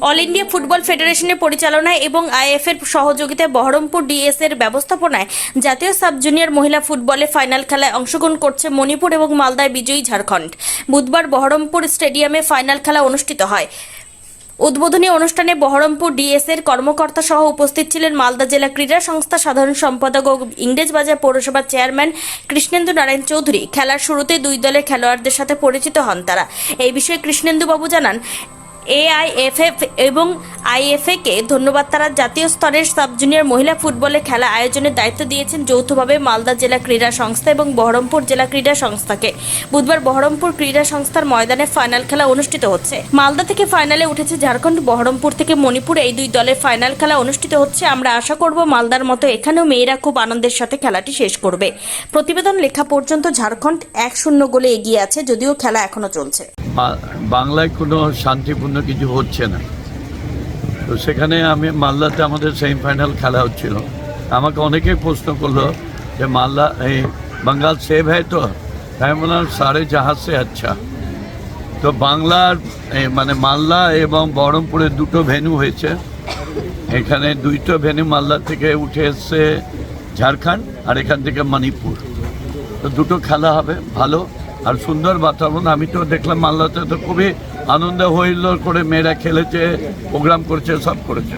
All India football ফেডারেশনের পরিচালনায় এবং আইএফএর সহযোগিতায় বহরমপুর ডিএস এর ব্যবস্থাপনায় জাতীয় সাব জুনিয়র মহিলা ফুটবলে ফাইনাল খেলায় অংশগ্রহণ করছে মণিপুর এবং মালদায় বিজয়ী ঝাড়খণ্ড। বুধবার বহরমপুর স্টেডিয়ামে ফাইনাল খেলা অনুষ্ঠিত হয়। উদ্বোধনী অনুষ্ঠানে বহরমপুর ডিএস এর কর্মকর্তা সহ উপস্থিত ছিলেন মালদা জেলা ক্রীড়া সংস্থা সাধারণ সম্পাদক ও ইংরেজবাজার পৌরসভার চেয়ারম্যান কৃষ্ণেন্দু নারায়ণ চৌধুরী। খেলার শুরুতে দুই দলের খেলোয়াড়দের সাথে পরিচিত হন তারা। এই বিষয়ে কৃষ্ণেন্দু বাবু জানান, এআইএফএফ এবং আইএফএকে ধন্যবাদ। তারা জাতীয় স্তরের সাব জুনিয়র মহিলা ফুটবলে খেলা আয়োজনের দায়িত্ব দিয়েছেন যৌথভাবে মালদা জেলা ক্রীড়া সংস্থা এবং বহরমপুর জেলা ক্রীড়া সংস্থাকে। বুধবার বহরমপুর ক্রীড়া সংস্থার ময়দানে ফাইনাল খেলা অনুষ্ঠিত হচ্ছে। মালদা থেকে ফাইনালে উঠেছে ঝাড়খণ্ড, বহরমপুর থেকে মণিপুর। এই দুই দলের ফাইনাল খেলা অনুষ্ঠিত হচ্ছে। আমরা আশা করব মালদার মতো এখানেও মেয়েরা খুব আনন্দের সাথে খেলাটি শেষ করবে। প্রতিবেদন লেখা পর্যন্ত ঝাড়খণ্ড 1-0 গোলে এগিয়ে আছে, যদিও খেলা এখনো চলছে। বাংলায় কোনো শান্তিপূর্ণ কিছু হচ্ছে না, তো সেখানে আমি মালদাতে আমাদের সেমিফাইনাল খেলা হচ্ছিল। আমাকে অনেকেই প্রশ্ন করলো যে মালদা এই বাঙ্গাল সেভ হয়, তো আমি বললাম সারে জাহাজ সে আচ্ছা। তো বাংলার মানে মালদা এবং বহরমপুরের দুটো ভেন্যু হয়েছে। এখানে দুইটো ভেন্যু মালদা থেকে উঠে এসছে ঝাড়খণ্ড, আর এখান থেকে মণিপুর। তো দুটো খেলা হবে, ভালো আর সুন্দর বাতাবরণ। আমি তো দেখলাম মালদাতে তো খুবই আনন্দ হইল করে মেয়েরা খেলেছে, প্রোগ্রাম করেছে, সব করেছে।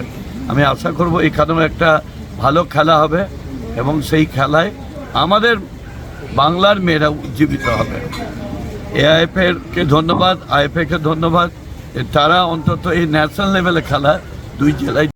আমি আশা করব এখানেও একটা ভালো খেলা হবে এবং সেই খেলায় আমাদের বাংলার মেয়েরা উজ্জীবিত হবে। এআইএফএকে ধন্যবাদ, আইএফএকে ধন্যবাদ। তারা অন্তত এই ন্যাশনাল লেভেলে খেলা দুই জেলায়